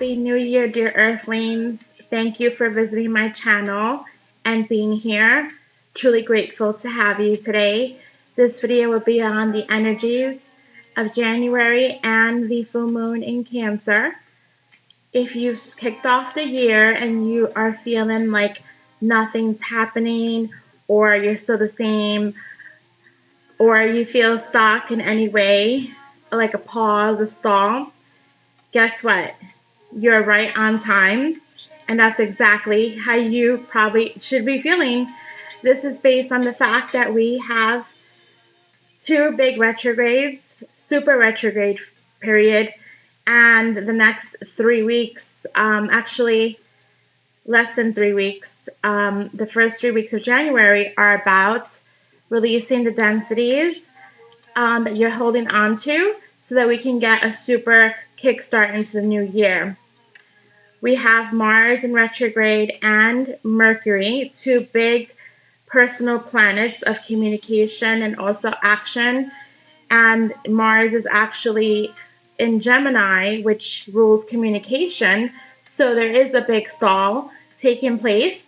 Happy New Year, dear Earthlings. Thank you for visiting my channel and being here. Truly grateful to have you today. This video will be on the energies of January and the full moon in Cancer. If you've kicked off the year and you are feeling like nothing's happening, or you're still the same, or you feel stuck in any way, like a pause, a stall, guess what? You're right on time, and that's exactly how you probably should be feeling. This is based on the fact that we have two big retrogrades, super retrograde period, and the next 3 weeks, actually less than 3 weeks, the first 3 weeks of January are about releasing the densities that you're holding on to so that we can get a super kickstart into the new year. We have Mars in retrograde and Mercury, two big personal planets of communication and also action. And Mars is actually in Gemini, which rules communication. So there is a big stall taking place.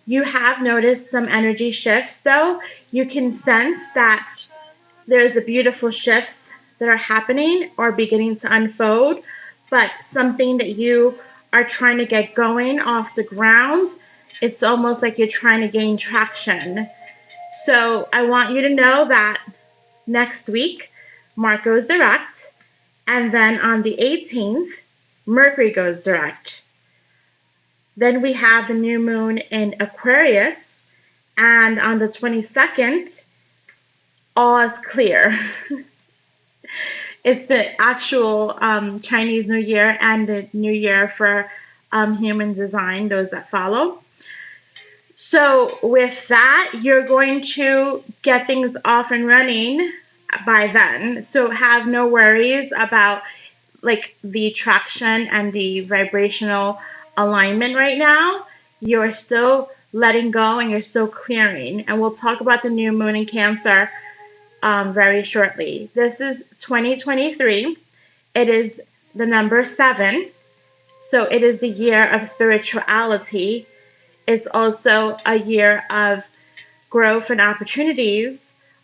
You have noticed some energy shifts, though. You can sense that there's a beautiful shifts that are happening or beginning to unfold, but something that you are trying to get going off the ground, it's almost like you're trying to gain traction. So I want you to know that next week, Mars goes direct, and then on the 18th, Mercury goes direct. Then we have the new moon in Aquarius, and on the 22nd, all is clear. It's the actual Chinese New Year and the New Year for human design, those that follow. So with that, you're going to get things off and running by then. So have no worries about like the traction and the vibrational alignment right now. You're still letting go and you're still clearing. And we'll talk about the new moon in Cancer very shortly. This is 2023. It is the number 7. So it is the year of spirituality. It's also a year of growth and opportunities.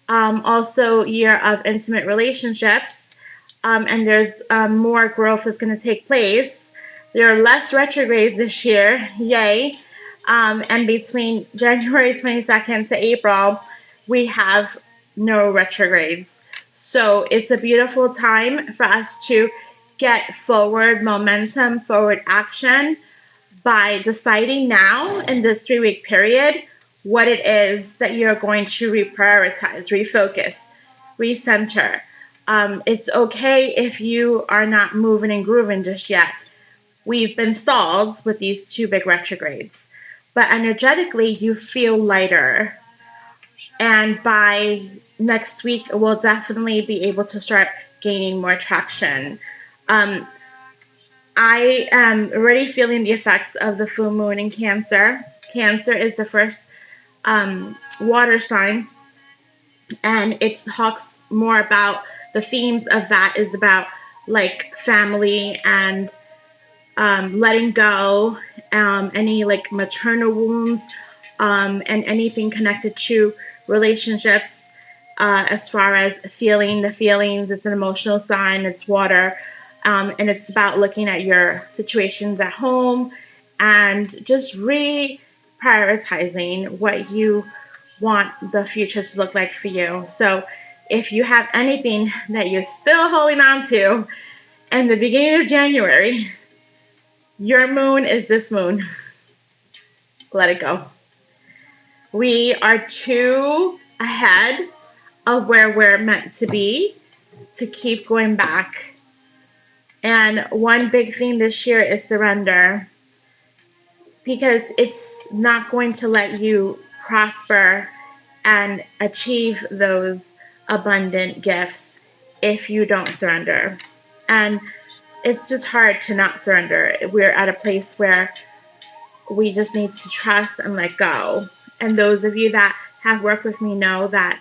Also year of intimate relationships. And there's more growth that's going to take place. There are less retrogrades this year. Yay. And between January 22nd to April, we have no retrogrades. So it's a beautiful time for us to get forward momentum, forward action by deciding now in this 3-week period what it is that you're going to reprioritize, refocus, recenter. It's okay if you are not moving and grooving just yet. We've been stalled with these two big retrogrades, but energetically you feel lighter. And by next week, we'll definitely be able to start gaining more traction. I am already feeling the effects of the full moon in Cancer. Cancer is the first water sign, and it talks more about the themes of that is about like family and letting go, any like maternal wounds, and anything connected to relationships, as far as feeling the feelings. It's an emotional sign, it's water, and it's about looking at your situations at home and just reprioritizing what you want the future to look like for you. So if you have anything that you're still holding on to in the beginning of January, your moon is this moon. Let it go. We are too ahead of where we're meant to be to keep going back. And one big thing this year is surrender, because it's not going to let you prosper and achieve those abundant gifts if you don't surrender. And it's just hard to not surrender. We're at a place where we just need to trust and let go. And those of you that have worked with me know that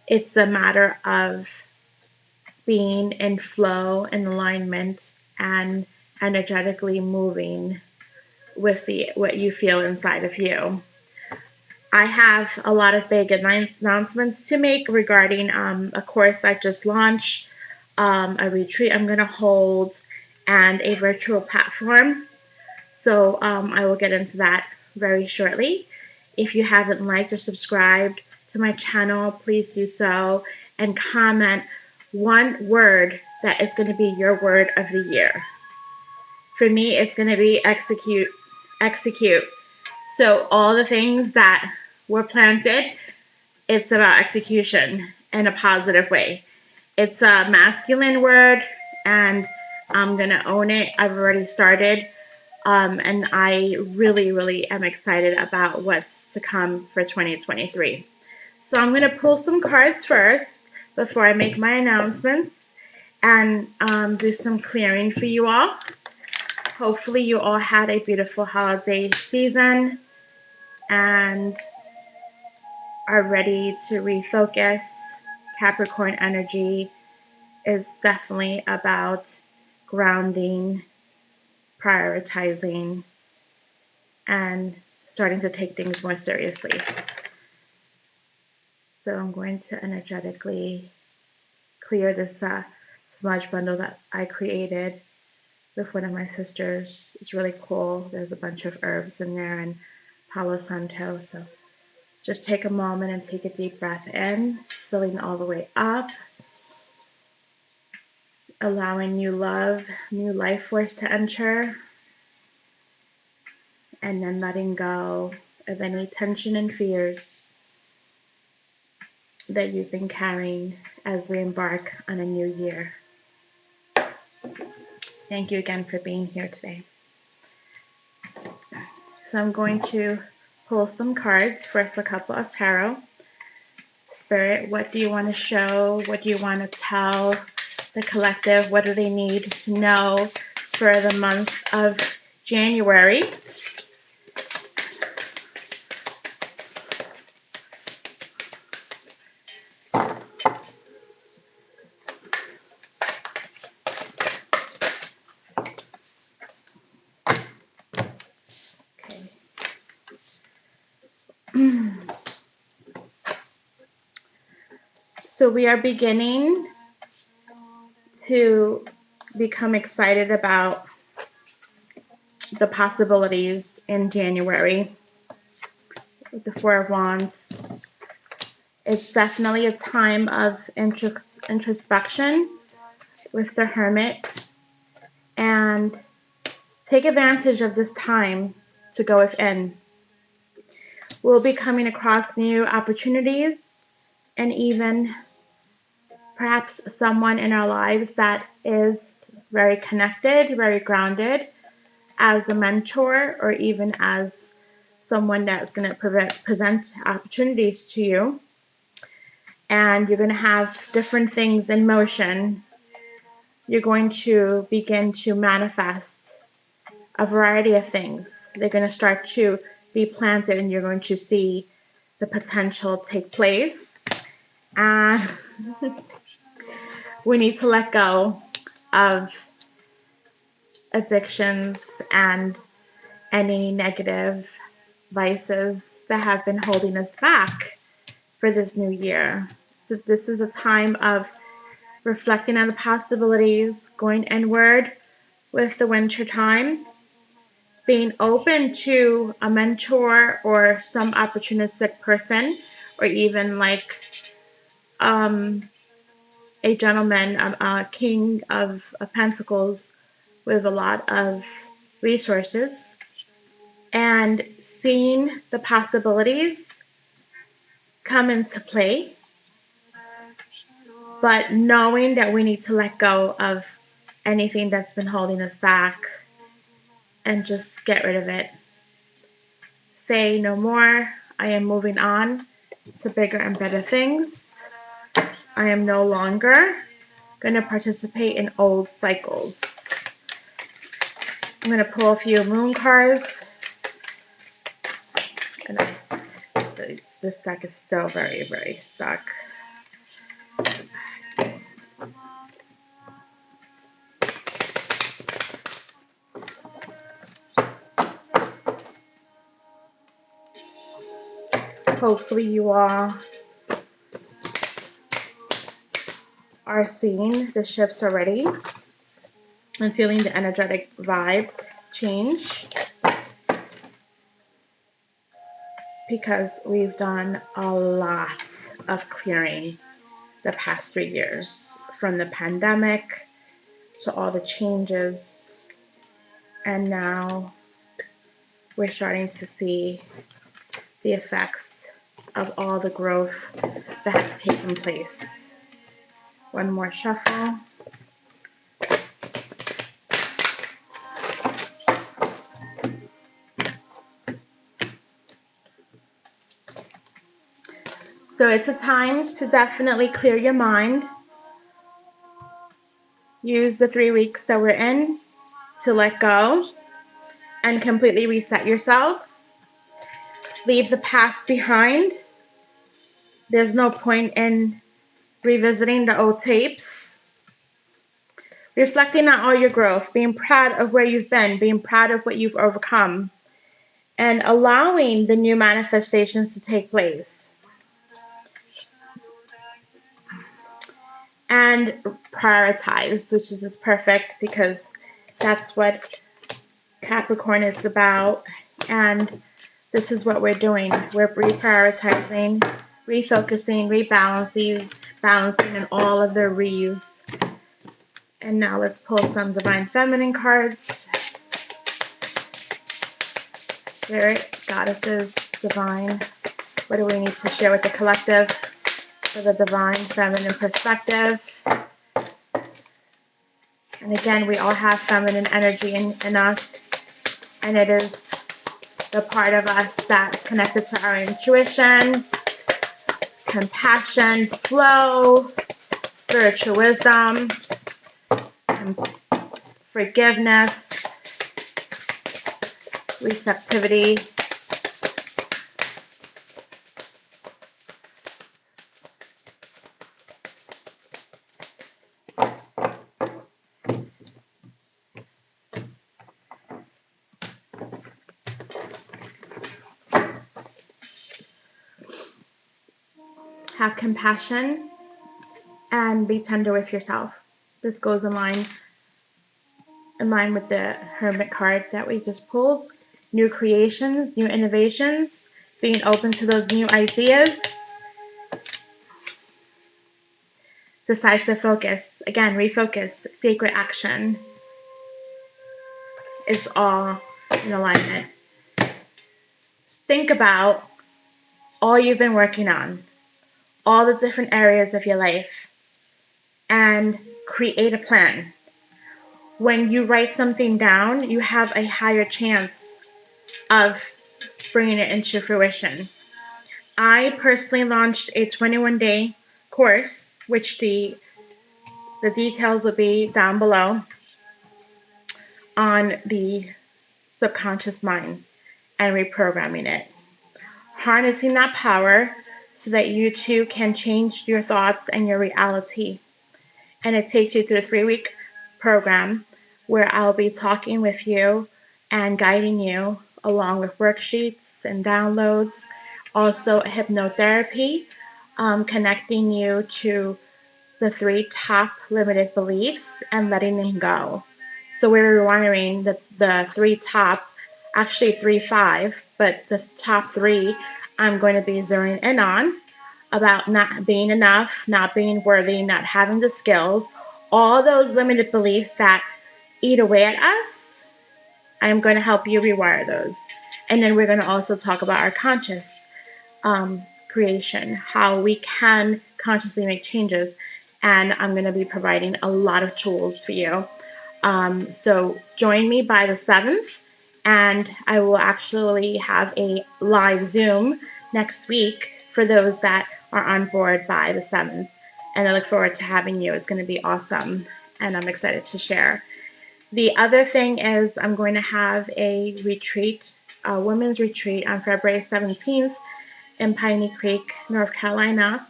it's a matter of being in flow and alignment and energetically moving with what you feel inside of you. I have a lot of big announcements to make regarding a course I just launched, a retreat I'm going to hold, and a virtual platform. So I will get into that very shortly. If you haven't liked or subscribed to my channel, please do so, and comment one word that is going to be your word of the year. For me, it's going to be execute, execute. So all the things that were planted, it's about execution in a positive way. It's a masculine word, and I'm going to own it. I've already started, and I really, really am excited about what's to come for 2023. So I'm going to pull some cards first before I make my announcements and do some clearing for you all. Hopefully you all had a beautiful holiday season and are ready to refocus. Capricorn energy is definitely about grounding, prioritizing, and starting to take things more seriously. So I'm going to energetically clear this smudge bundle that I created with one of my sisters. It's really cool. There's a bunch of herbs in there and Palo Santo. So just take a moment and take a deep breath in, filling all the way up, allowing new love, new life force to enter, and then letting go of any tension and fears that you've been carrying as we embark on a new year. Thank you again for being here today. So I'm going to pull some cards. First, a couple of tarot. Spirit, what do you want to show? What do you want to tell the collective? What do they need to know for the month of January? So we are beginning to become excited about the possibilities in January with the Four of Wands. It's definitely a time of introspection with the Hermit, and take advantage of this time to go within. We'll be coming across new opportunities and even perhaps someone in our lives that is very connected, very grounded, as a mentor or even as someone that's going to present opportunities to you. And you're going to have different things in motion. You're going to begin to manifest a variety of things. They're going to start to be planted, and you're going to see the potential take place. And we need to let go of addictions and any negative vices that have been holding us back for this new year. So this is a time of reflecting on the possibilities, going inward with the winter time, being open to a mentor or some opportunistic person, or even like a gentleman, a king of pentacles with a lot of resources, and seeing the possibilities come into play, but knowing that we need to let go of anything that's been holding us back and just get rid of it. Say no more. I am moving on to bigger and better things. I am no longer going to participate in old cycles. I'm going to pull a few moon cards. And this deck is still very, very stuck. hopefully you all are seeing the shifts already and feeling the energetic vibe change, because we've done a lot of clearing the past 3 years, from the pandemic to all the changes, and now we're starting to see the effects of all the growth that has taken place. One more shuffle. So it's a time to definitely clear your mind. Use the 3 weeks that we're in to let go and completely reset yourselves. Leave the past behind. There's no point in revisiting the old tapes. Reflecting on all your growth, being proud of where you've been, being proud of what you've overcome, and allowing the new manifestations to take place. And prioritize, which is just perfect, because that's what Capricorn is about. And this is what we're doing. We're reprioritizing, refocusing, rebalancing, balancing in all of the re's. And now let's pull some Divine Feminine cards. Spirit, Goddesses, Divine. What do we need to share with the collective for the Divine Feminine perspective? And again, we all have feminine energy in us. And it is the part of us that's connected to our intuition, compassion, flow, spiritual wisdom, forgiveness, receptivity. Have compassion and be tender with yourself. This goes in line with the Hermit card that we just pulled. New creations, new innovations, being open to those new ideas. Decisive focus. Again, refocus. Sacred action. It's all in alignment. Think about all you've been working on, all the different areas of your life, and create a plan. When you write something down, you have a higher chance of bringing it into fruition. I personally launched a 21-day course, which the details will be down below, on the subconscious mind and reprogramming it. Harnessing that power so that you too can change your thoughts and your reality. And it takes you through a 3-week program where I'll be talking with you and guiding you along with worksheets and downloads. Also a hypnotherapy, connecting you to the 3 top limited beliefs and letting them go. So we're rewiring the 3 top, actually 3-5, but the top 3 I'm going to be zeroing in on, about not being enough, not being worthy, not having the skills, all those limited beliefs that eat away at us. I'm going to help you rewire those. And then we're going to also talk about our conscious creation, how we can consciously make changes. And I'm going to be providing a lot of tools for you. So join me by the 7th, and I will actually have a live Zoom next week for those that are on board by the 7th. And I look forward to having you. It's going to be awesome, and I'm excited to share. The other thing is I'm going to have a retreat, a women's retreat on February 17th in Piney Creek, North Carolina.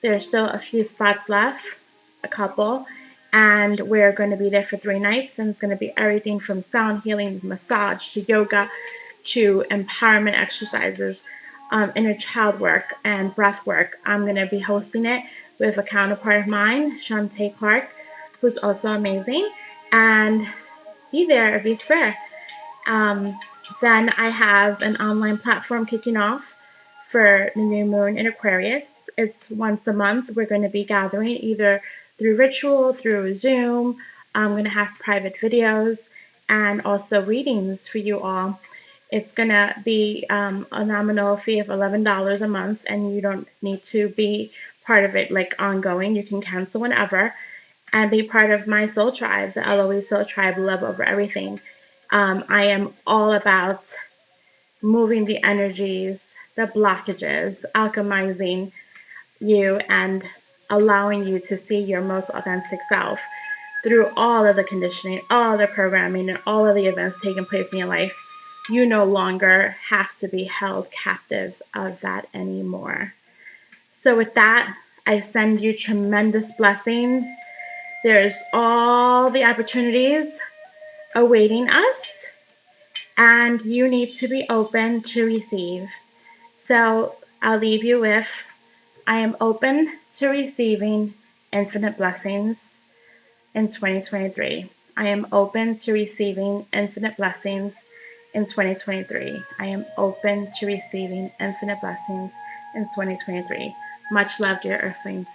There's still a few spots left, a couple, and we're going to be there for 3 nights, and it's going to be everything from sound healing, massage, to yoga, to empowerment exercises. inner child work and breath work. I'm going to be hosting it with a counterpart of mine, Shantae Clark, who's also amazing. And be there, be square. Then I have an online platform kicking off for the new moon in Aquarius. It's once a month. We're going to be gathering either through ritual, through Zoom. I'm going to have private videos and also readings for you all. It's going to be a nominal fee of $11 a month, and you don't need to be part of it like ongoing. You can cancel whenever and be part of my soul tribe, the LOE Soul Tribe, Love Over Everything. I am all about moving the energies, the blockages, alchemizing you, and allowing you to see your most authentic self through all of the conditioning, all of the programming, and all of the events taking place in your life. You no longer have to be held captive of that anymore. So with that, I send you tremendous blessings. There's all the opportunities awaiting us, and you need to be open to receive. So I'll leave you with, I am open to receiving infinite blessings in 2023. I am open to receiving infinite blessings in 2023. I am open to receiving infinite blessings in 2023. Much love, dear Earthlings.